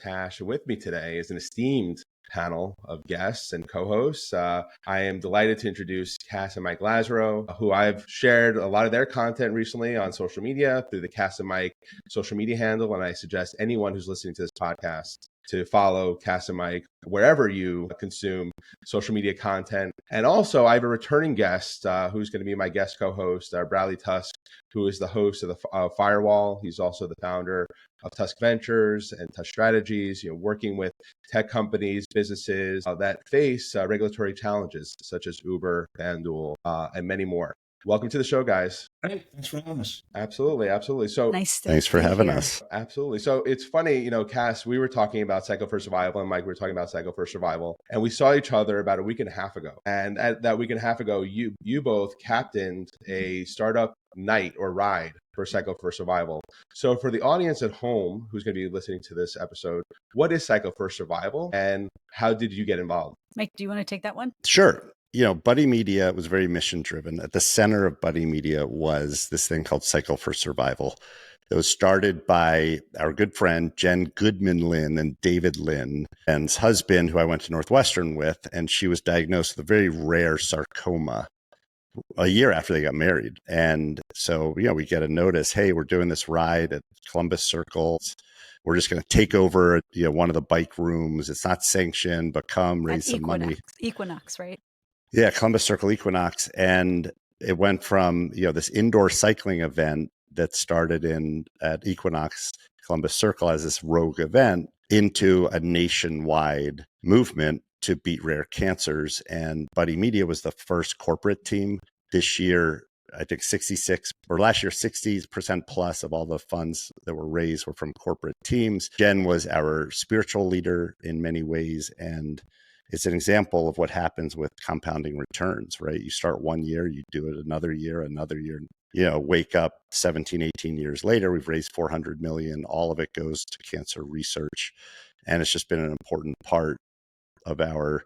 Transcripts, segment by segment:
Tash. With me today is an esteemed panel of guests and co-hosts. I am delighted to introduce Kass and Mike Lazerow, who I've shared a lot of their content recently on social media through the Kass and Mike social media handle. And I suggest anyone who's listening to this podcast to follow Kass and Mike wherever you consume social media content. And also, I have a returning guest who's going to be my guest co-host, Bradley Tusk, who is the host of the Firewall. He's also the founder of Tusk Ventures and Tusk Strategies, working with tech companies, businesses that face regulatory challenges such as Uber, FanDuel, and many more. Welcome to the show, guys. Hey, thanks for having us. Absolutely. So Thanks for having us. Absolutely. So it's funny, Kass, we were talking about Cycle for Survival, and Mike, we were talking about Cycle for Survival, and we saw each other about a week and a half ago. And at that week and a half ago, you both captained a startup night or ride for Cycle for Survival. So for the audience at home who's going to be listening to this episode, what is Cycle for Survival, and how did you get involved? Mike, do you want to take that one? Sure. Buddy Media was very mission driven. At the center of Buddy Media was this thing called Cycle for Survival. It was started by our good friend, Jen Goodman-Lynn and David Lynn, Jen's husband, who I went to Northwestern with, and she was diagnosed with a very rare sarcoma a year after they got married. And so, we get a notice, hey, we're doing this ride at Columbus Circle. We're just going to take over, one of the bike rooms. It's not sanctioned, but come raise some money. Equinox, right? Yeah, Columbus Circle Equinox. And it went from, this indoor cycling event that started at Equinox Columbus Circle as this rogue event into a nationwide movement to beat rare cancers. And Buddy Media was the first corporate team. This year, I think last year, 60% plus of all the funds that were raised were from corporate teams. Jen was our spiritual leader in many ways. And it's an example of what happens with compounding returns, right? You start one year, you do it another year, wake up 17, 18 years later, we've raised $400 million. All of it goes to cancer research. And it's just been an important part of our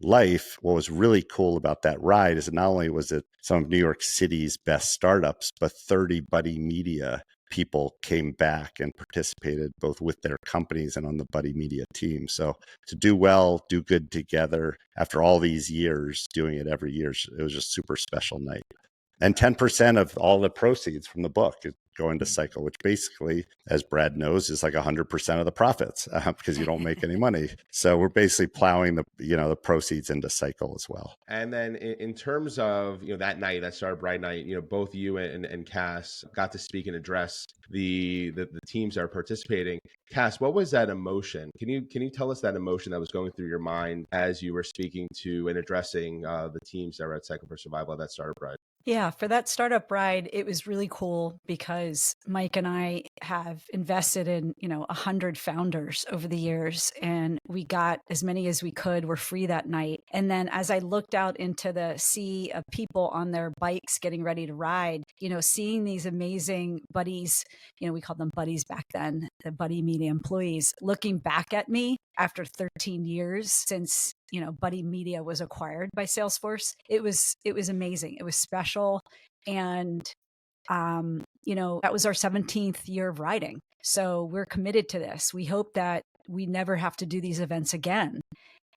life. What was really cool about that ride is that not only was it some of New York City's best startups, but 30 Buddy Media people came back and participated both with their companies and on the Buddy Media team. So to do well, do good together after all these years, doing it every year, it was just a super special night. And 10% of all the proceeds from the book is going to Cycle, which basically, as Brad knows, is like 100% of the profits because you don't make any money. So we're basically plowing the proceeds into Cycle as well. And then in terms of that night, that Startup Ride night, both you and Kass got to speak and address the teams that are participating. Kass, what was that emotion? Can you tell us that emotion that was going through your mind as you were speaking to and addressing the teams that were at Cycle for Survival at that Startup Ride? Yeah, for that startup ride, it was really cool because Mike and I have invested in, 100 founders over the years, and we got as many as we could were free that night. And then as I looked out into the sea of people on their bikes getting ready to ride, seeing these amazing buddies, we called them buddies back then, the Buddy Media employees, looking back at me after 13 years since Buddy Media was acquired by Salesforce. It was amazing. It was special. And, that was our 17th year of riding. So we're committed to this. We hope that we never have to do these events again.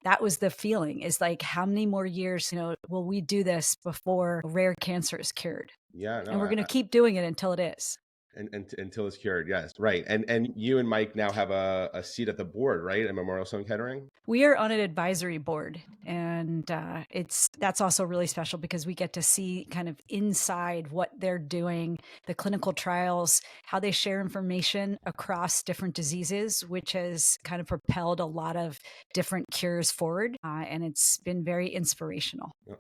That was the feeling, is like, how many more years, will we do this before rare cancer is cured? Yeah. No, and we're going to keep doing it until it is. And until it's cured, yes, right. And you and Mike now have a seat at the board, right, at Memorial Sloan Kettering? We are on an advisory board, and that's also really special because we get to see kind of inside what they're doing, the clinical trials, how they share information across different diseases, which has kind of propelled a lot of different cures forward, and it's been very inspirational. Can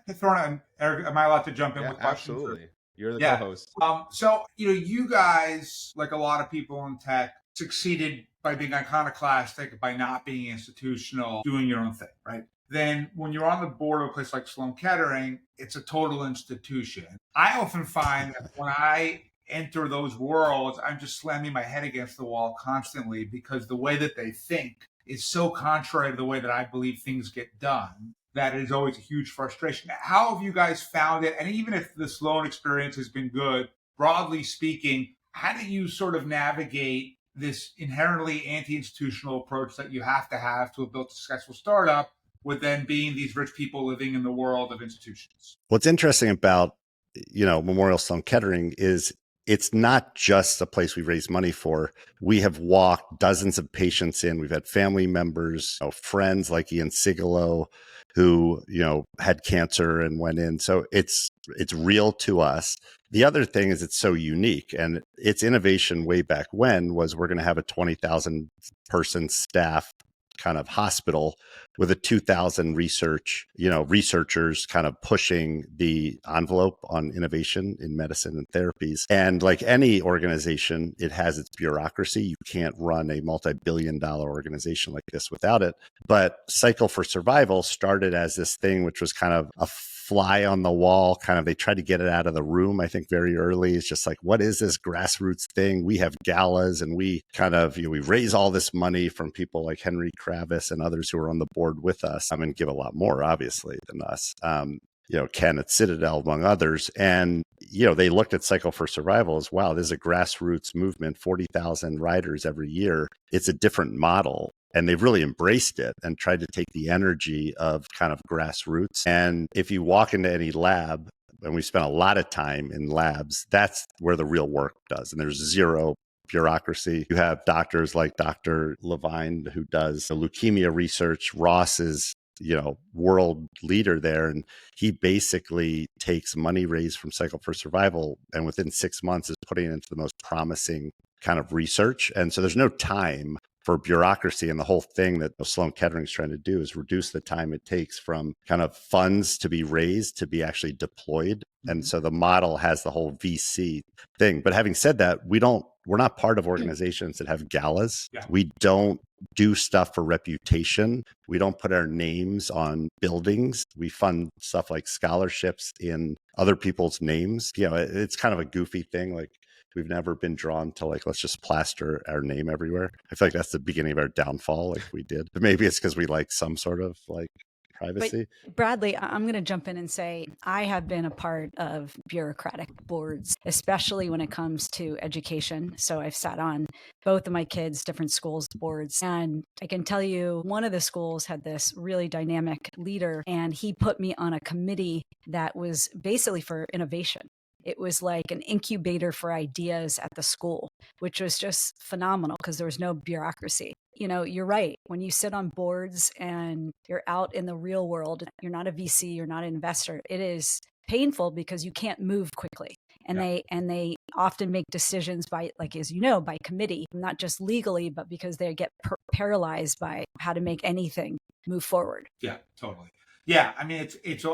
I throw in, Eric, am I allowed to jump in with questions? Absolutely. You're the co-host. So, you guys, like a lot of people in tech, succeeded by being iconoclastic, by not being institutional, doing your own thing, right? Then when you're on the board of a place like Sloan Kettering, it's a total institution. I often find that when I enter those worlds, I'm just slamming my head against the wall constantly because the way that they think is so contrary to the way that I believe things get done. That is always a huge frustration. How have you guys found it? And even if the Sloan experience has been good, broadly speaking, how do you sort of navigate this inherently anti-institutional approach that you have to build a successful startup with then being these rich people living in the world of institutions. What's interesting about, Memorial Sloan Kettering is it's not just a place we raise money for. We have walked dozens of patients in. We've had family members, friends like Ian Sigalo, who, had cancer and went in. So it's real to us. The other thing is it's so unique, and its innovation way back when was we're going to have a 20,000 person staff kind of hospital with a 2,000 researchers kind of pushing the envelope on innovation in medicine and therapies. And like any organization, it has its bureaucracy. You can't run a multi-billion-dollar organization like this without it. But Cycle for Survival started as this thing, which was kind of a fly on the wall, kind of, they tried to get it out of the room, I think, very early. It's just like, what is this grassroots thing? We have galas and we kind of, we raise all this money from people like Henry Kravis and others who are on the board with us, and give a lot more, obviously, than us. Ken at Citadel, among others. And, they looked at Cycle for Survival as, wow, this is a grassroots movement, 40,000 riders every year. It's a different model. And they've really embraced it and tried to take the energy of kind of grassroots. And if you walk into any lab, and we spent a lot of time in labs, that's where the real work does. And there's zero bureaucracy. You have doctors like Dr. Levine, who does the leukemia research. Ross is, world leader there. And he basically takes money raised from Cycle for Survival and within 6 months is putting it into the most promising kind of research. And so there's no time for bureaucracy. And the whole thing that Sloan Kettering is trying to do is reduce the time it takes from kind of funds to be raised to be actually deployed. And so the model has the whole VC thing. But having said that, we're not part of organizations that have galas. Yeah. We don't do stuff for reputation. We don't put our names on buildings. We fund stuff like scholarships in other people's names. It's kind of a goofy thing. Like, we've never been drawn to like, let's just plaster our name everywhere. I feel like that's the beginning of our downfall, like we did. But maybe it's because we like some sort of like privacy. But Bradley, I'm going to jump in and say I have been a part of bureaucratic boards, especially when it comes to education. So I've sat on both of my kids' different schools' boards. And I can tell you, one of the schools had this really dynamic leader, and he put me on a committee that was basically for innovation. It was like an incubator for ideas at the school, which was just phenomenal because there was no bureaucracy. You're right. When you sit on boards and you're out in the real world, you're not a VC, you're not an investor. It is painful because you can't move quickly. And they often make decisions by, like, as by committee, not just legally, but because they get paralyzed by how to make anything move forward. Yeah, totally. Yeah, I mean,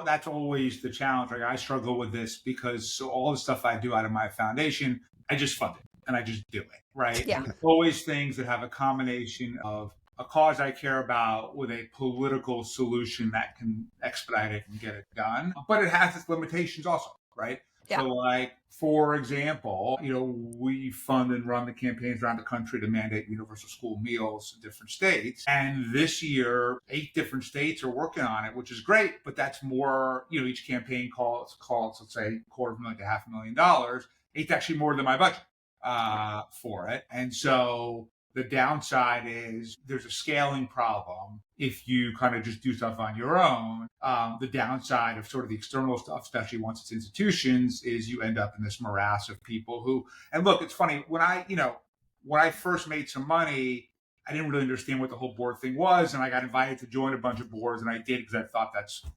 that's always the challenge. Like, I struggle with this because all the stuff I do out of my foundation, I just fund it and I just do it, right? Yeah. Always things that have a combination of a cause I care about with a political solution that can expedite it and get it done. But it has its limitations also, right? Yeah. So, like, for example, we fund and run the campaigns around the country to mandate universal school meals in different states. And this year, 8 different states are working on it, which is great. But that's more, each campaign calls, let's say, $250,000 to $500,000. 8's actually more than my budget for it. And so the downside is there's a scaling problem if you kind of just do stuff on your own. The downside of sort of the external stuff, especially once it's institutions, is you end up in this morass of people who, and look, it's funny, when I first made some money, I didn't really understand what the whole board thing was. And I got invited to join a bunch of boards, and I did because I thought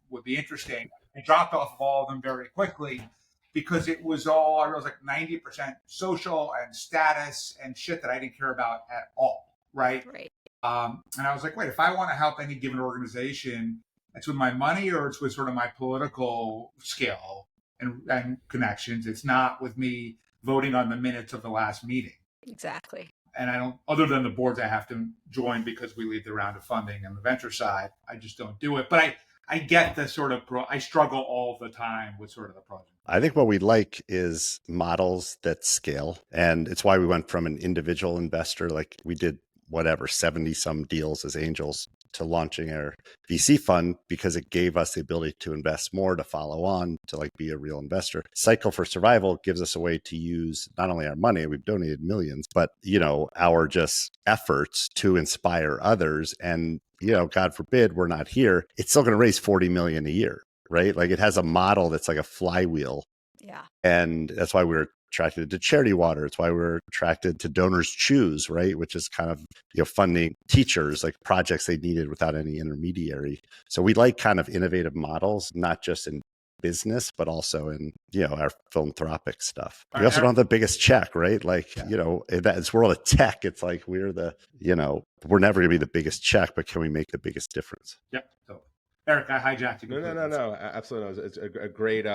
would be interesting. I dropped off of all of them very quickly, because it was all, I was like 90% social and status and shit that I didn't care about at all, right? Right. And I was like, wait, if I want to help any given organization, it's with my money or it's with sort of my political skill and connections. It's not with me voting on the minutes of the last meeting. Exactly. And I don't, other than the boards I have to join because we lead the round of funding and the venture side, I just don't do it. But I get the sort of I struggle all the time with sort of the project. I think what we like is models that scale. And it's why we went from an individual investor, like we did 70 some deals as angels, to launching our VC fund because it gave us the ability to invest more, to follow on, to like be a real investor. Cycle for Survival gives us a way to use not only our money, we've donated millions, but, you know, our just efforts to inspire others. And, you know, God forbid we're not here, it's still going to raise 40 million a year, right? Like it has a model that's like a flywheel. Yeah. And that's why we're attracted to Charity Water. It's why we're attracted to Donors Choose, right? Which is kind of, you know, funding teachers, like projects they needed without any intermediary. So we like kind of innovative models, not just in business, but also in, you know, our philanthropic stuff. We also don't have the biggest check, right? Like, you know, in that world of tech, it's like we're the, you know, we're never going to be the biggest check, but can we make the biggest difference? Yep. So, Eric, I hijacked you. No. Absolutely. No. It's a great,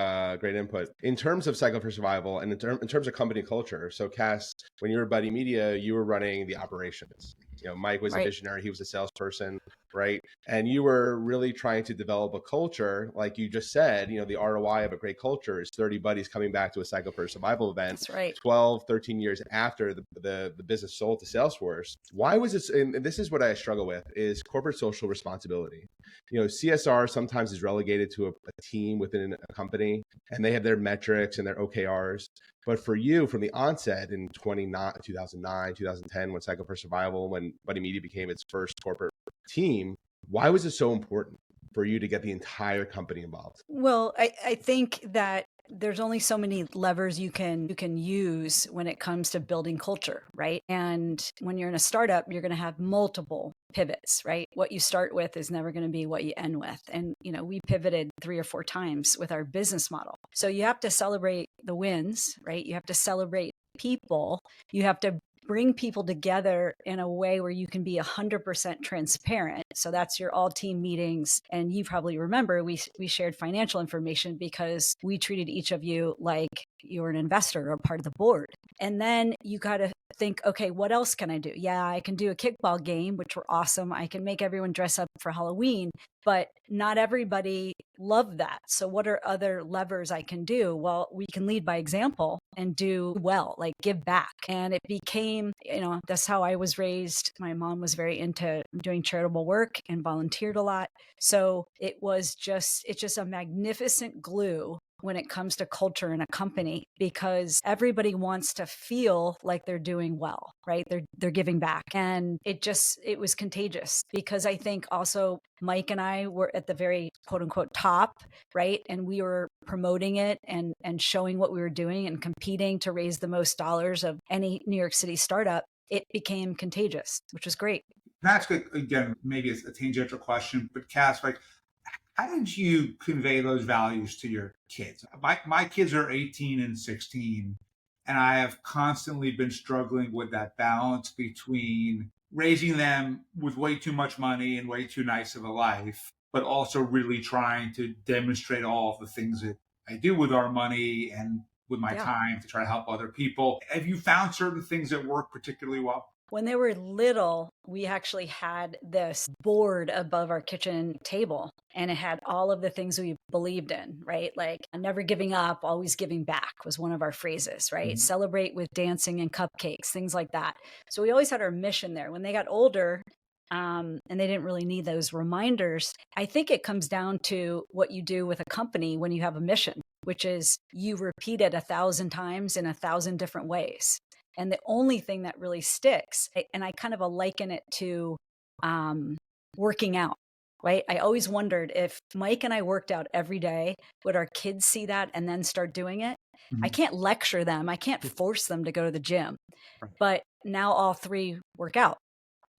great input. In terms of Cycle for Survival and in terms of company culture. So Kass, when you were at Buddy Media, you were running the operations. You know, Mike was a visionary. He was a salesperson, right? And you were really trying to develop a culture. Like you just said, you know, the ROI of a great culture is 30 buddies coming back to a Cycle for Survival event. That's right. 12, 13 years after the business sold to Salesforce. Why was this? And this is what I struggle with is corporate social responsibility. You know, CSR sometimes is relegated to a team within a company and they have their metrics and their OKRs. But for you, from the onset in 2009, 2010, when Cycle for Survival, when Buddy Media became its first corporate team, why was it so important for you to get the entire company involved? Well, I think that there's only so many levers you can use when it comes to building culture, right? And when you're in a startup, you're going to have multiple pivots, right? What you start with is never going to be what you end with. And, you know, we pivoted 3 or 4 times with our business model. So you have to celebrate the wins, right? You have to celebrate people. You have to bring people together in a way where you can be 100% transparent. So that's your all team meetings. And you probably remember we shared financial information because we treated each of you like you're an investor or part of the board. And then you got to think, okay, what else can I do? Yeah, I can do a kickball game, which were awesome. I can make everyone dress up for Halloween, but not everybody loved that. So what are other levers I can do? Well, we can lead by example and do well, like give back. And it became, you know, that's how I was raised. My mom was very into doing charitable work and volunteered a lot. So it's just a magnificent glue when it comes to culture in a company, because everybody wants to feel like they're doing well, right? They're giving back. And it was contagious, because I think also Mike and I were at the very quote unquote top, right? And we were promoting it and showing what we were doing and competing to raise the most dollars of any New York City startup. It became contagious, which was great. That's good. Again, maybe it's a tangential question, but Kass, like, how did you convey those values to your kids? My kids are 18 and 16, and I have constantly been struggling with that balance between raising them with way too much money and way too nice of a life, but also really trying to demonstrate all of the things that I do with our money and with my time to try to help other people. Have you found certain things that work particularly well? When they were little, we actually had this board above our kitchen table, and it had all of the things we believed in, right? Like never giving up, always giving back was one of our phrases, right? Mm-hmm. Celebrate with dancing and cupcakes, things like that. So we always had our mission there. When they got older, and they didn't really need those reminders, I think it comes down to what you do with a company when you have a mission, which is you repeat it 1,000 times in 1,000 different ways. And the only thing that really sticks, and I kind of liken it to working out, right? I always wondered if Mike and I worked out every day, would our kids see that and then start doing it? Mm-hmm. I can't lecture them. I can't force them to go to the gym. Right. But now all 3 work out.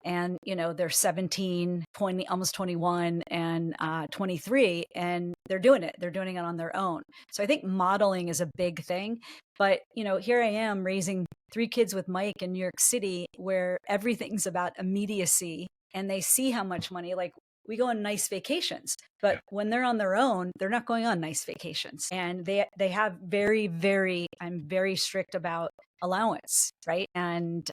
And, you know, they're 17, 20, almost 21 and 23, and they're doing it. They're doing it on their own. So I think modeling is a big thing. But, you know, here I am raising 3 kids with Mike in New York City, where everything's about immediacy, and they see how much money, like we go on nice vacations, but when they're on their own, they're not going on nice vacations. And they have I'm very strict about allowance, right? And,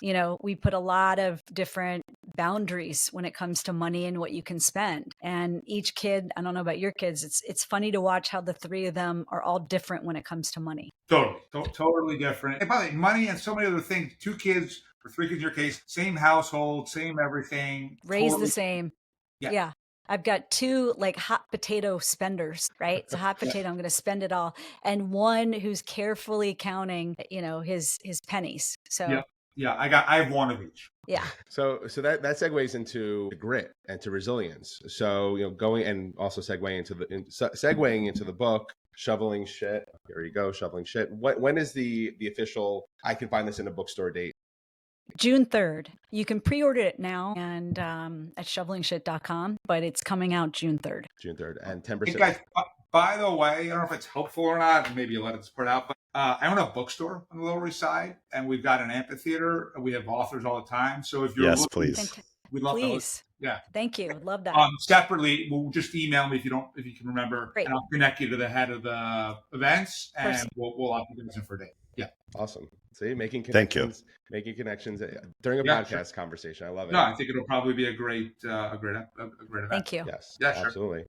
you know, we put a lot of different boundaries when it comes to money and what you can spend. And each kid, I don't know about your kids, it's funny to watch how the 3 of them are all different when it comes to money. Totally different. And by the way, money and so many other things. 2 kids or 3 kids in your case, same household, same everything. Raised totally, the same. yeah. Yeah. I've got 2 like hot potato spenders, right? It's a hot Yeah. potato. I'm going to spend it all. And one who's carefully counting, his pennies. Yeah. So Yeah. I have one of each. yeah. So that segues into grit and to resilience. So going and also segueing into the book, shoveling shit. Here you go, shoveling shit. When is the official? I can find this in a bookstore date. June 3rd. You can pre-order it now and at shovelingshit.com, but it's coming out June 3rd. June 3rd, and Hey 10%. guys, by the way, I don't know if it's helpful or not. Maybe you let it spread out. But I own a bookstore on the Lower East Side, and we've got an amphitheater. And we have authors all the time. So if you're Yes, looking, please. we'd love Please. Yeah. Thank you. Love that. Separately, we'll just email me if you can remember, Great. and I'll connect you to the head of the events, and Person. we'll have you guys in for a day. Yeah. Awesome. See, making Thank you. connections. Making connections during a podcast conversation. I love it. No, I think it'll probably be a great event. Thank you. Yes. Yeah, sure. Absolutely.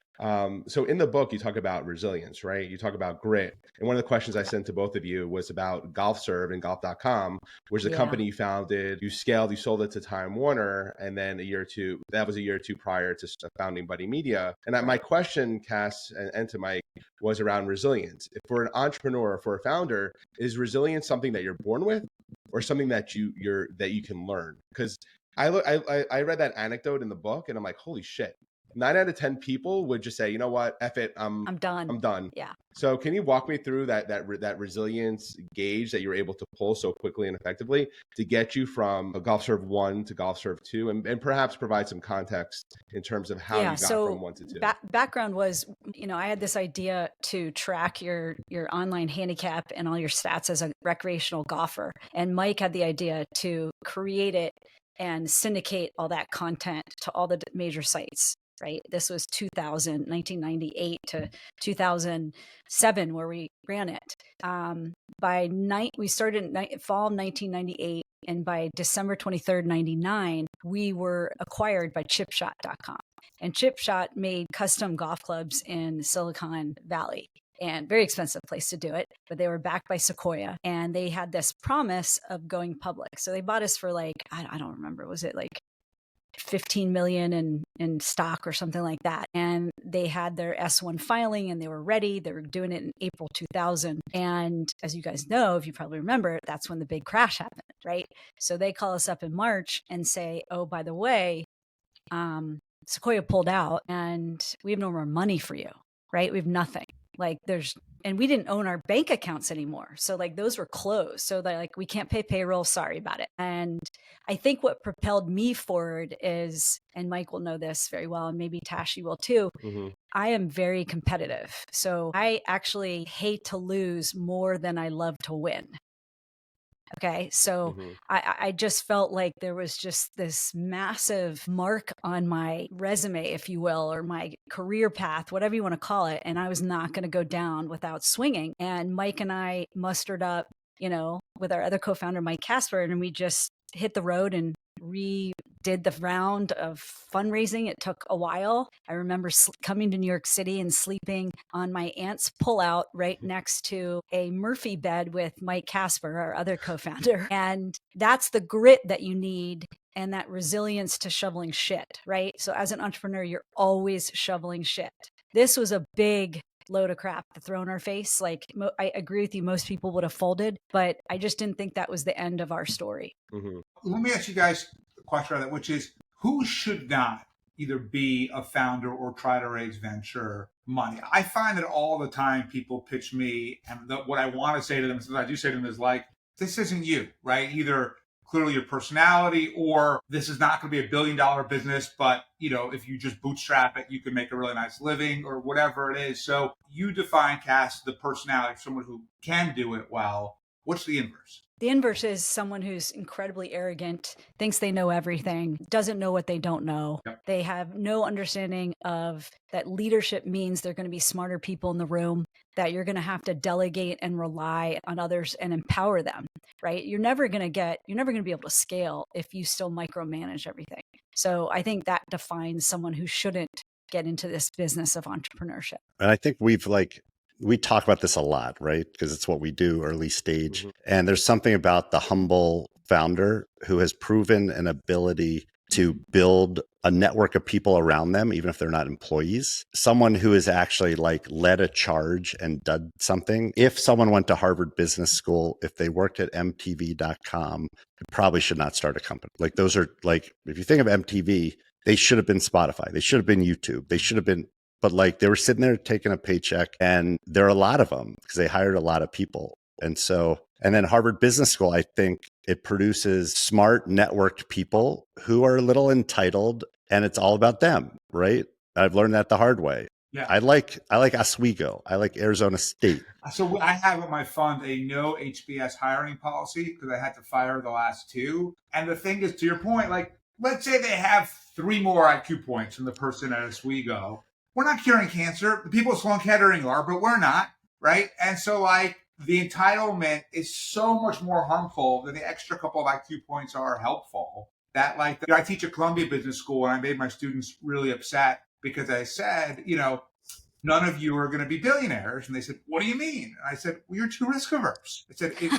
So in the book, you talk about resilience, right? You talk about grit. And one of the questions I sent to both of you was about GolfServe and golf.com, which is a company you founded, you scaled, you sold it to Time Warner. And then that was a year or two prior to founding Buddy Media. And my question, Kass, and to Mike, was around resilience. If for an entrepreneur, for a founder, is resilience something that you're born with or something that you can learn? Because I read that anecdote in the book and I'm like, holy shit. 9 out of 10 people would just say, you know what, F it, I'm done. I'm done. Yeah. So can you walk me through that resilience gauge that you were able to pull so quickly and effectively to get you from a GolfServe 1 to GolfServe 2, and perhaps provide some context in terms of how you got from 1 to 2? Background was, I had this idea to track your online handicap and all your stats as a recreational golfer. And Mike had the idea to create it and syndicate all that content to all the major sites. Right. This was 1998 to 2007 where we ran it. We started in fall of 1998. And by December 23rd, 99, we were acquired by chipshot.com. And Chipshot made custom golf clubs in Silicon Valley. And very expensive place to do it, but they were backed by Sequoia and they had this promise of going public. So they bought us for I don't remember, was it like 15 million in stock or something like that. And they had their S1 filing and they were ready. They were doing it in April 2000. And as you guys know, if you probably remember, that's when the big crash happened, right? So they call us up in March and say, oh, by the way, Sequoia pulled out and we have no more money for you, right? We have nothing. And we didn't own our bank accounts anymore. So those were closed. So they're we can't pay payroll. Sorry about it. And I think what propelled me forward is, and Mike will know this very well, and maybe Tashi will too. Mm-hmm. I am very competitive. So I actually hate to lose more than I love to win. Okay. So I just felt like there was just this massive mark on my resume, if you will, or my career path, whatever you want to call it. And I was not going to go down without swinging. And Mike and I mustered up, with our other co-founder, Mike Casper, and we just hit the road and redid the round of fundraising. It took a while. I remember coming to New York City and sleeping on my aunt's pullout right next to a Murphy bed with Mike Casper, our other co-founder. And that's the grit that you need and that resilience to shoveling shit, right? So as an entrepreneur, you're always shoveling shit. This was a big load of crap to throw in our face. I agree with you. Most people would have folded, but I just didn't think that was the end of our story. Mm-hmm. Let me ask you guys a question on that, which is, who should not either be a founder or try to raise venture money? I find that all the time people pitch me, and what I want to say to them, since I do say to them, is this isn't you, right? Either clearly your personality, or this is not going to be $1 billion business, but if you just bootstrap it, you can make a really nice living, or whatever it is. So you define, Kass, the personality of someone who can do it well. What's the inverse? The inverse is someone who's incredibly arrogant, thinks they know everything, doesn't know what they don't know. Yep. They have no understanding of that leadership means they're going to be smarter people in the room, that you're going to have to delegate and rely on others and empower them, right? You're never going to be able to scale if you still micromanage everything. So I think that defines someone who shouldn't get into this business of entrepreneurship. And I think we talk about this a lot, right? Because it's what we do, early stage. Mm-hmm. And there's something about the humble founder who has proven an ability to build a network of people around them, even if they're not employees. Someone who has actually like led a charge and done something. If someone went to Harvard Business School, if they worked at MTV.com, it probably should not start a company. Like those are like, if you think of MTV, they should have been Spotify. They should have been YouTube. They should have been, but like they were sitting there taking a paycheck, and there are a lot of them because they hired a lot of people. And so, and then Harvard Business School, I think it produces smart, networked people who are a little entitled, and it's all about them, right? I've learned that the hard way. Yeah. I like Oswego. I like Arizona State. So I have in my fund a no HBS hiring policy because I had to fire the last two. And the thing is, to your point, like, let's say they have 3 more IQ points than the person at Oswego. We're not curing cancer. The people at Sloan Kettering are, but we're not, right? And so, like, the entitlement is so much more harmful than the extra couple of IQ points are helpful. That, like, I teach at Columbia Business School, and I made my students really upset because I said, you know, none of you are going to be billionaires. And they said, what do you mean? And I said, well, you're too risk averse. I said, if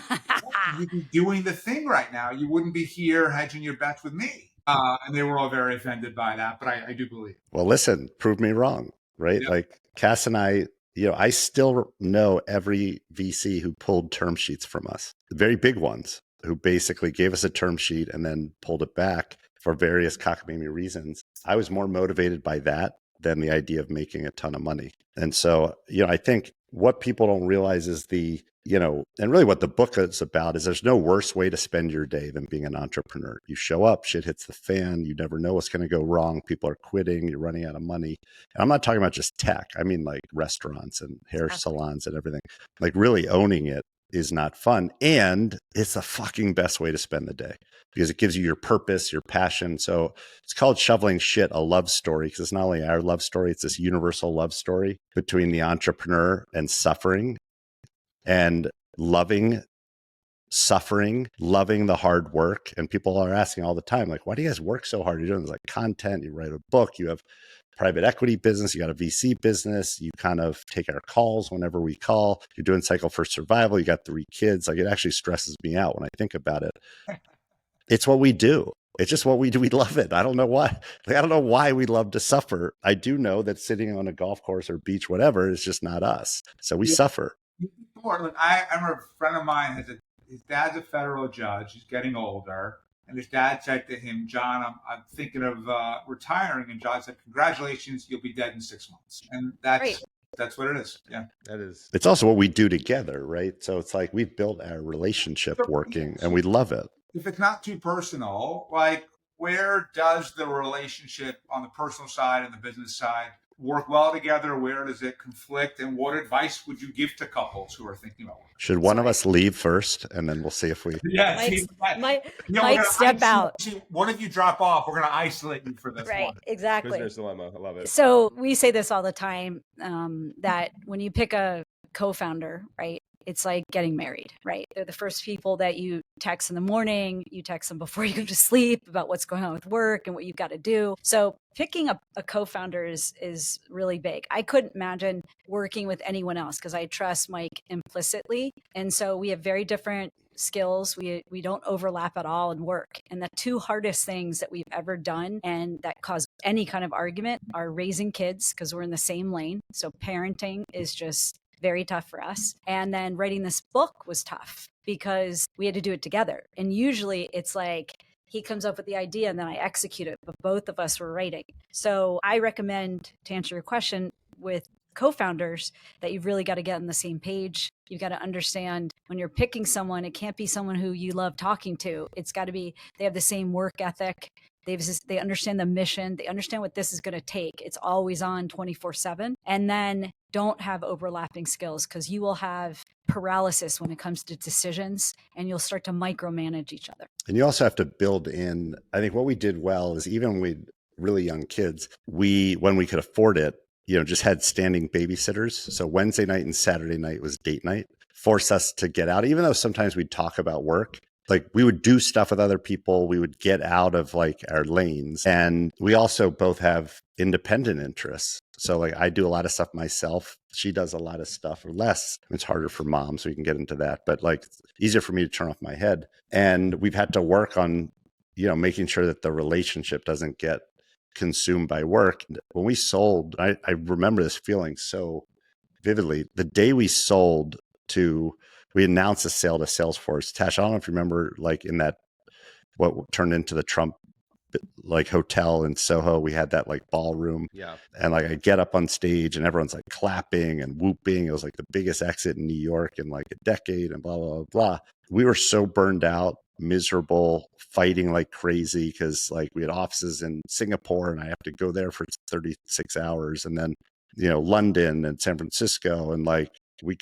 you'd be doing the thing right now, you wouldn't be here hedging your bets with me. And they were all very offended by that, but I do believe. Well, listen, prove me wrong, right? Yep. Like Kass and I, you know, I still know every VC who pulled term sheets from us, the very big ones who basically gave us a term sheet and then pulled it back for various cockamamie reasons. I was more motivated by that than the idea of making a ton of money. And so, you know, I think what people don't realize is the, you know, and really what the book is about is there's no worse way to spend your day than being an entrepreneur. You show up, shit hits the fan, you never know what's going to go wrong. People are quitting, you're running out of money. And I'm not talking about just tech. I mean like restaurants and hair salons and everything. Like really owning it is not fun. And it's the fucking best way to spend the day because it gives you your purpose, your passion. So it's called Shoveling Shit, a love story, because it's not only our love story, it's this universal love story between the entrepreneur and suffering and loving suffering, loving the hard work. And people are asking all the time, like, why do you guys work so hard? You're doing like content, you write a book, you have private equity business, you got a VC business, you kind of take our calls whenever we call, you're doing Cycle for Survival, you got 3 kids. Like it actually stresses me out when I think about it. It's what we do. It's just what we do. We love it. I don't know why. Like, I don't know why we love to suffer. I do know that sitting on a golf course or beach, whatever, is just not us. So we suffer. Look, I remember a friend of mine his dad's a federal judge. He's getting older. And his dad said to him, John, I'm thinking of retiring. And John said, congratulations, you'll be dead in 6 months. And that's what it is. Yeah. That is. It's also what we do together, right? So it's like we've built our relationship working and we love it. If it's not too personal, like where does the relationship on the personal side and the business side work well together? Where does it conflict? And what advice would you give to couples who are thinking about work? Should one of us leave first and then we'll see if we... Yeah, Mike step out. One of you drop off, we're going to isolate you for this right, one. exactly. Prisoner's dilemma. I love it. So we say this all the time, that when you pick a co-founder, right, it's like getting married, right? They're the first people that you text in the morning, you text them before you go to sleep about what's going on with work and what you've got to do. So picking a co-founder is really big. I couldn't imagine working with anyone else because I trust Mike implicitly. And so we have very different skills. We don't overlap at all in work. And the 2 hardest things that we've ever done and that cause any kind of argument are raising kids because we're in the same lane. So parenting is just very tough for us. And then writing this book was tough because we had to do it together. And usually it's like he comes up with the idea and then I execute it, but both of us were writing. So I recommend, to answer your question, with co-founders that you've really got to get on the same page. You've got to understand when you're picking someone, it can't be someone who you love talking to. It's got to be, they have the same work ethic. They understand the mission. They understand what this is going to take. It's always on 24/7. And then don't have overlapping skills because you will have paralysis when it comes to decisions and you'll start to micromanage each other. And you also have to build in, I think what we did well is even with really young kids, when we could afford it, just had standing babysitters. So Wednesday night and Saturday night was date night, force us to get out, even though sometimes we'd talk about work. Like we would do stuff with other people. We would get out of like our lanes. And we also both have independent interests. So like I do a lot of stuff myself. She does a lot of stuff or less. It's harder for mom, so we can get into that. But like it's easier for me to turn off my head. And we've had to work on, making sure that the relationship doesn't get consumed by work. When we sold, I remember this feeling so vividly. The day we we announced the sale to Salesforce. Tash, I don't know if you remember, like in that, what turned into the Trump like hotel in Soho, we had that like ballroom. Yeah. And like I get up on stage and everyone's like clapping and whooping. It was like the biggest exit in New York in like a decade and blah, blah, blah, blah. We were so burned out, miserable, fighting like crazy because like we had offices in Singapore and I have to go there for 36 hours. And then, London and San Francisco. And like we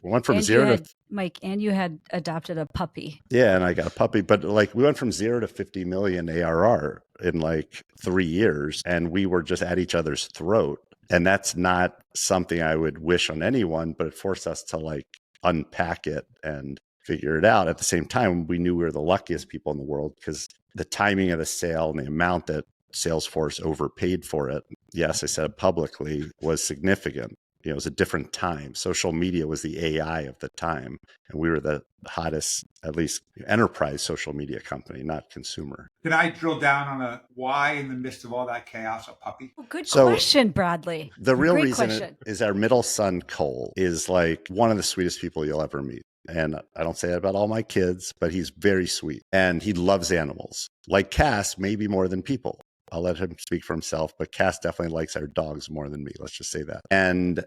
went from zero to Mike, and you had adopted a puppy. Yeah, and I got a puppy, but like we went from 0 to 50 million ARR in like 3 years, and we were just at each other's throat. And that's not something I would wish on anyone, but it forced us to like unpack it and figure it out. At the same time, we knew we were the luckiest people in the world because the timing of the sale and the amount that Salesforce overpaid for it, yes, I said it publicly, was significant. It was a different time. Social media was the AI of the time. And we were the hottest, at least enterprise social media company, not consumer. Can I drill down on why in the midst of all that chaos, a puppy? Oh, good question, Bradley. The real reason is our middle son, Cole, is like one of the sweetest people you'll ever meet. And I don't say that about all my kids, but he's very sweet. And he loves animals. Like Kass, maybe more than people. I'll let him speak for himself, but Kass definitely likes our dogs more than me. Let's just say that. And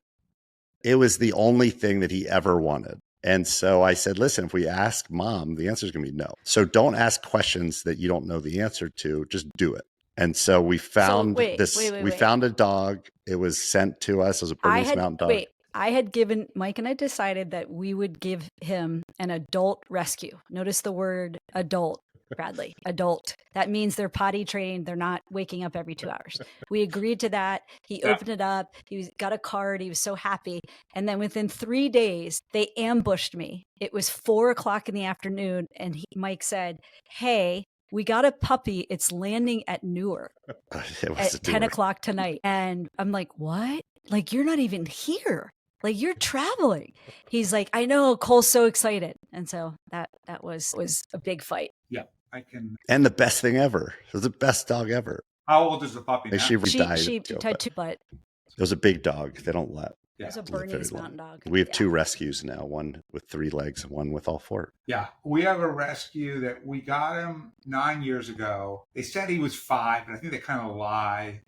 it was the only thing that he ever wanted. And so I said, listen, if we ask mom, the answer is going to be no. So don't ask questions that you don't know the answer to. Just do it. And so we found found a dog. It was sent to us as a Bernese Mountain Dog. I had given Mike and I decided that we would give him an adult rescue. Notice the word adult. Bradley, adult. That means they're potty trained. They're not waking up every 2 hours. We agreed to that. He opened it up. Got a card. He was so happy. And then within 3 days, they ambushed me. It was 4:00 in the afternoon. And Mike said, hey, we got a puppy. It's landing at Newark at 10:00 tonight. And I'm like, what? Like, you're not even here. Like, you're traveling. He's like, I know, Cole's so excited. And so that was a big fight. Yeah, I can. And the best thing ever. It was the best dog ever. How old is the puppy now? She died. She died too, but it was a big dog. They don't let. It was a Bernese Mountain Dog. We have 2 rescues now, one with 3 legs and one with all 4. Yeah, we have a rescue that we got him 9 years ago. They said he was 5, but I think they kind of lie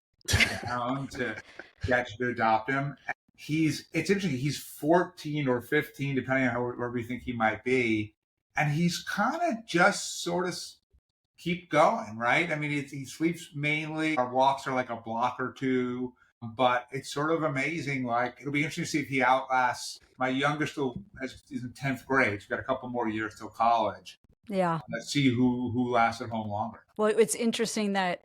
down to get you to adopt him. It's interesting. He's 14 or 15, depending on where we think he might be. And he's kind of just sort of keep going, right? I mean, he sleeps mainly. Our walks are like a block or 2, but it's sort of amazing. Like, it'll be interesting to see if he outlasts. My youngest is in 10th grade. He's got a couple more years till college. Yeah. Let's see who lasts at home longer. Well, it's interesting that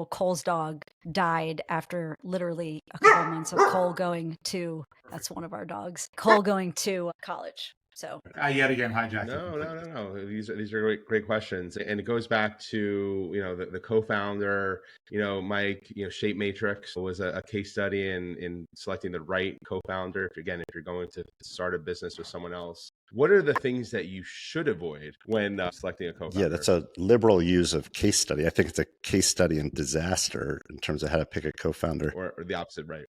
Cole's dog died after literally a couple months of Cole going to, that's one of our dogs, Cole going to college. So yet again hijacked. No. These are great questions, and it goes back to the co-founder. Mike. Shape Matrix was a case study in selecting the right co-founder. If you're going to start a business with someone else, what are the things that you should avoid when selecting a co-founder? Yeah, that's a liberal use of case study. I think it's a case study in disaster in terms of how to pick a co-founder, or the opposite, right?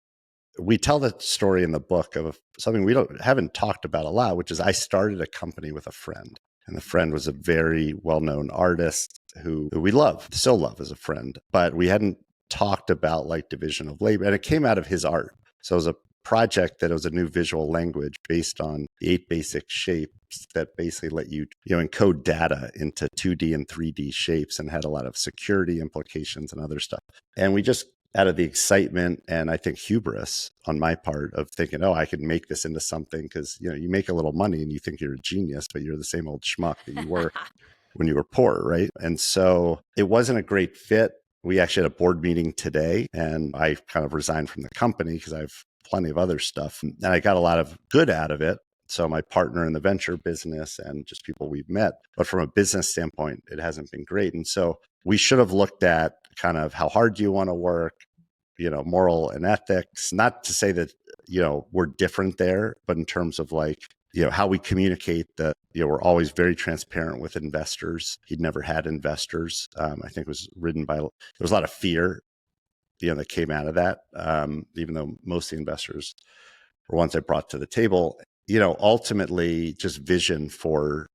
We tell the story in the book of something we haven't talked about a lot, which is I started a company with a friend. And the friend was a very well-known artist who we still love as a friend. But we hadn't talked about like division of labor. And it came out of his art. So it was a project that was a new visual language based on the 8 basic shapes that basically let you encode data into 2D and 3D shapes and had a lot of security implications and other stuff. And we just, out of the excitement and I think hubris on my part of thinking, I could make this into something, because you make a little money and you think you're a genius, but you're the same old schmuck that you were when you were poor, right? And so it wasn't a great fit. We actually had a board meeting today and I kind of resigned from the company because I have plenty of other stuff and I got a lot of good out of it. So my partner in the venture business and just people we've met, but from a business standpoint, it hasn't been great. And so we should have looked at kind of how hard do you want to work? moral and ethics. Not to say that, we're different there, but in terms of like, how we communicate that, we're always very transparent with investors. He'd never had investors. I think it was ridden by, there was a lot of fear, that came out of that. Even though most of the investors were ones I brought to the table, ultimately just vision for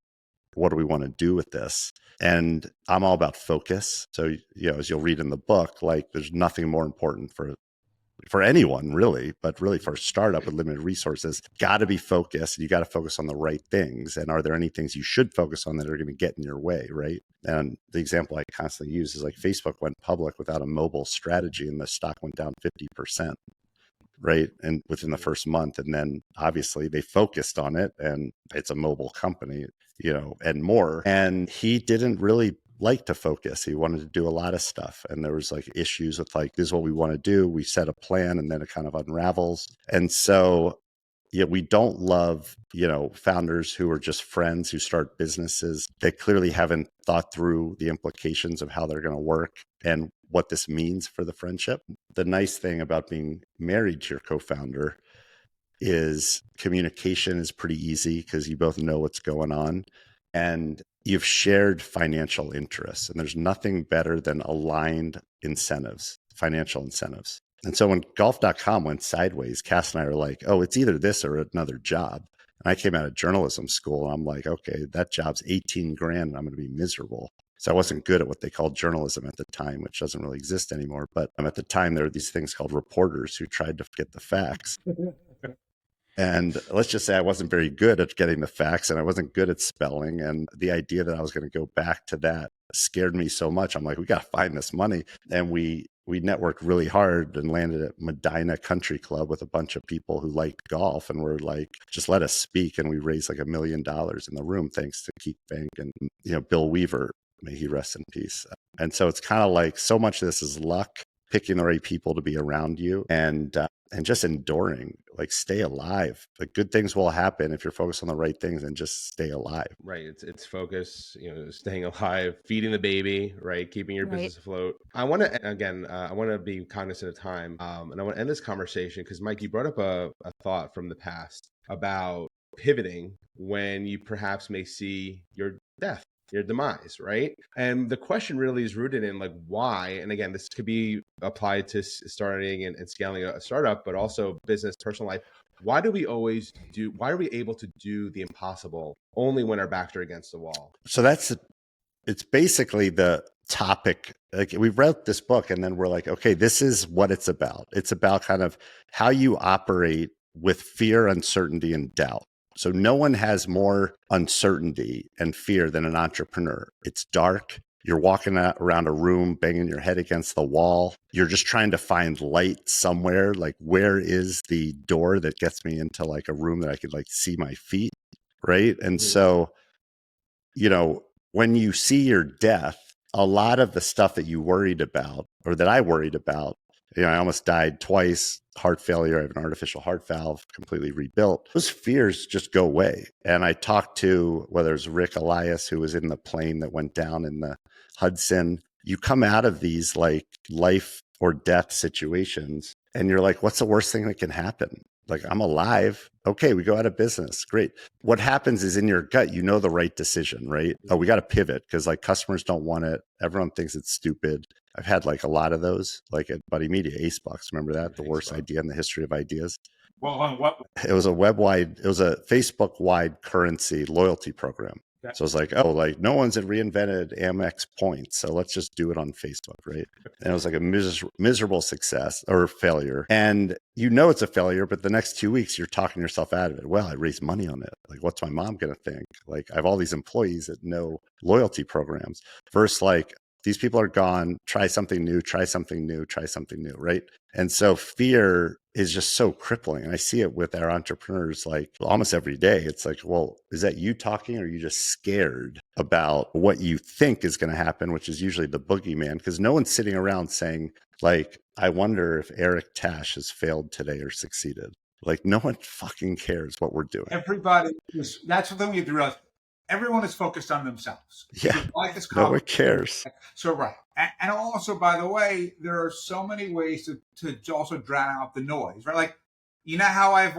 what do we want to do with this? And I'm all about focus. So, as you'll read in the book, like there's nothing more important for anyone really, but really for a startup with limited resources, got to be focused. You got to focus on the right things. And are there any things you should focus on that are going to get in your way, right? And the example I constantly use is like Facebook went public without a mobile strategy and the stock went down 50%. Right. And within the first month. And then obviously they focused on it and it's a mobile company, and more. And he didn't really like to focus. He wanted to do a lot of stuff. And there was like issues with like, this is what we want to do. We set a plan and then it kind of unravels. And so, we don't love, founders who are just friends who start businesses that clearly haven't thought through the implications of how they're going to work and what this means for the friendship. The nice thing about being married to your co-founder is communication is pretty easy because you both know what's going on and you've shared financial interests. And there's nothing better than aligned incentives, financial incentives. And so when golf.com went sideways, Kass and I are like, oh, it's either this or another job. And I came out of journalism school and I'm like, okay, that job's 18 grand and I'm going to be miserable. So I wasn't good at what they called journalism at the time, which doesn't really exist anymore. But at the time, there were these things called reporters who tried to get the facts. And let's just say I wasn't very good at getting the facts and I wasn't good at spelling. And the idea that I was going to go back to that scared me so much. I'm like, we got to find this money. And we networked really hard and landed at Medina Country Club with a bunch of people who liked golf and were like, just let us speak. And we raised like $1 million in the room, thanks to Keith Bank and, Bill Weaver, may he rest in peace. And so it's kind of like so much of this is luck, picking the right people to be around you and just enduring, like stay alive. Like good things will happen if you're focused on the right things and just stay alive. Right. It's focus, staying alive, feeding the baby, right. Keeping your business afloat. I want to be cognizant of time. And I want to end this conversation because Mike, you brought up a thought from the past about pivoting when you perhaps may see your death, your demise, right? And the question really is rooted in like why, and again, this could be applied to starting and scaling a startup, but also business, personal life. Why are we able to do the impossible only when our backs are against the wall? So it's basically the topic. Like we wrote this book and then we're like, okay, this is what it's about. It's about kind of how you operate with fear, uncertainty, and doubt. So no one has more uncertainty and fear than an entrepreneur. It's dark. You're walking around a room, banging your head against the wall. You're just trying to find light somewhere. Like, where is the door that gets me into like a room that I could like see my feet? Right. And so, when you see your death, a lot of the stuff that you worried about or that I worried about, I almost died twice, heart failure. I have an artificial heart valve, completely rebuilt. Those fears just go away. And I talked to, whether it's Rick Elias, who was in the plane that went down in the Hudson. You come out of these like life or death situations and you're like, what's the worst thing that can happen? Like, I'm alive. Okay, we go out of business. Great. What happens is in your gut, the right decision, right? Oh, we got to pivot because like customers don't want it. Everyone thinks it's stupid. I've had like a lot of those, like at Buddy Media, AceBucks. Remember that? The worst idea in the history of ideas. Well, on what? It was a Facebook-wide currency loyalty program. So it's like, no one's had reinvented Amex points. So let's just do it on Facebook, right? And it was like a miserable success or failure. And it's a failure, but the next 2 weeks you're talking yourself out of it. Well, I raised money on it. Like, what's my mom going to think? Like, I have all these employees that know loyalty programs. Versus like, these people are gone, try something new, right? And so fear is just so crippling. And I see it with our entrepreneurs like almost every day. It's like, well, is that you talking or are you just scared about what you think is going to happen, which is usually the boogeyman? Because no one's sitting around saying like, I wonder if Eric Tash has failed today or succeeded. Like no one fucking cares what we're doing. Everybody, that's the thing we have to realize. everyone is focused on themselves. Yeah. Life is No one complicated. cares. So right, and also, by the way, there are so many ways to also drown out the noise, right? Like, you know how I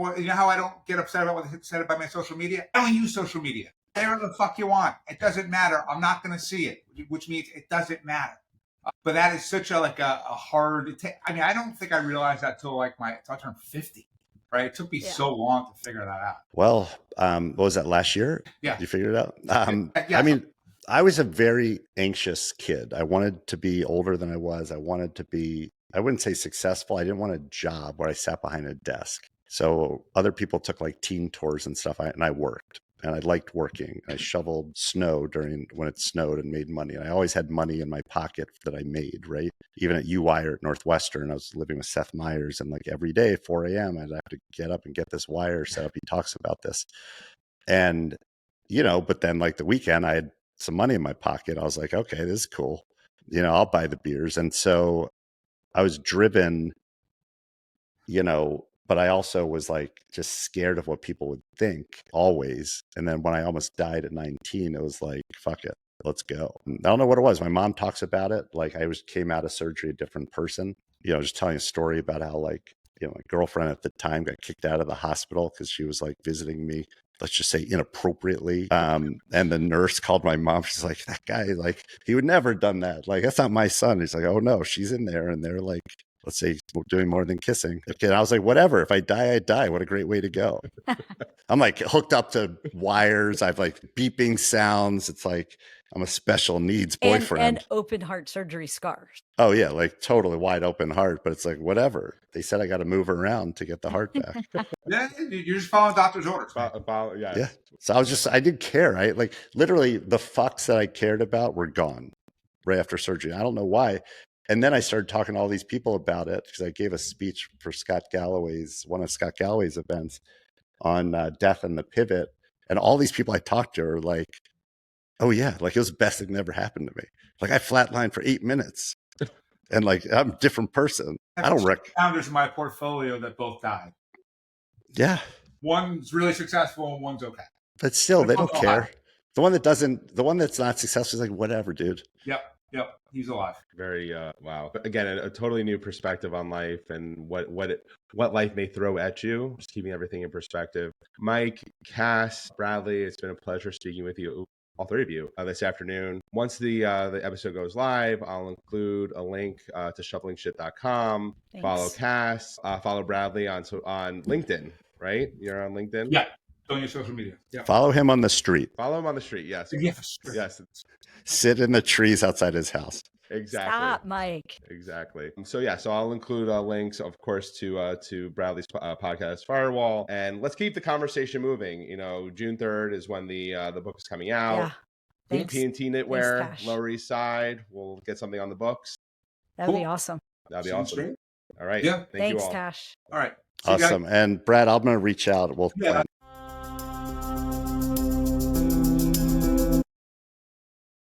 don't get upset about what's said about my social media. I don't use social media. Whatever the fuck you want, it doesn't matter. I'm not going to see it, which means it doesn't matter. But that is such a hard. I mean, I don't think I realized that till I turned 50. Right? It took me so long to figure that out. Well, what was that, last year? Yeah. You figured it out? Yeah. I mean, I was a very anxious kid. I wanted to be older than I was. I wanted to be, I wouldn't say successful. I didn't want a job where I sat behind a desk. So other people took like teen tours and stuff, and I worked. And I liked working. I shoveled snow when it snowed and made money. And I always had money in my pocket that I made, right? Even at UI or at Northwestern, I was living with Seth Meyers. And like every day, 4 a.m., I'd have to get up and get this wire set up. He talks about this. And, but then like the weekend, I had some money in my pocket. I was like, okay, this is cool. I'll buy the beers. And so I was driven, but I also was like just scared of what people would think always. And then when I almost died at 19, it was like, fuck it, let's go. And I don't know what it was. My mom talks about it. Like I came out of surgery a different person, just telling a story about how like, my girlfriend at the time got kicked out of the hospital because she was like visiting me, let's just say inappropriately. And the nurse called my mom. She's like, that guy, like he would never have done that. Like, that's not my son. He's like, oh no, she's in there. And they're like, let's say doing more than kissing. Okay. And I was like, whatever. If I die, I die. What a great way to go. I'm like hooked up to wires. I've like beeping sounds. It's like I'm a special needs boyfriend. And open heart surgery scars. Oh yeah, like totally wide open heart. But it's like, whatever. They said I got to move around to get the heart back. Yeah, you're just following doctor's orders. Yeah. So I didn't care. I like literally the fucks that I cared about were gone right after surgery. I don't know why. And then I started talking to all these people about it because I gave a speech for one of Scott Galloway's events on death and the pivot. And all these people I talked to are like, oh yeah, like it was the best thing that ever happened to me. Like I flatlined for 8 minutes and like I'm a different person. I don't founders in my portfolio that both died. Yeah. One's really successful and one's okay. But still, they don't care. The one that's not successful is like, whatever, dude. Yep. He's alive. Very wow. But again, a totally new perspective on life and what life may throw at you. Just keeping everything in perspective. Mike, Kass, Bradley, it's been a pleasure speaking with you, all three of you, this afternoon. Once the episode goes live, I'll include a link to shufflingshit.com. Thanks. Follow Kass. Follow Bradley on LinkedIn. Right? You're on LinkedIn. Yeah. On your social media. Yeah. Follow him on the street. Follow him on the street. Yes. Yes. Sit in the trees outside his house. Exactly. Stop, Mike. Exactly. So I'll include links, of course, to Bradley's podcast Firewall, and let's keep the conversation moving. June 3rd is when the book is coming out. Yeah. Thanks. P&T Knitwear, Thanks, Lower East Side. We'll get something on the books. That'd be awesome. That'd be awesome. All right. Yeah. Thank you Thanks, all. Cash. All right. Awesome. And Brad, I'm going to reach out. We'll plan.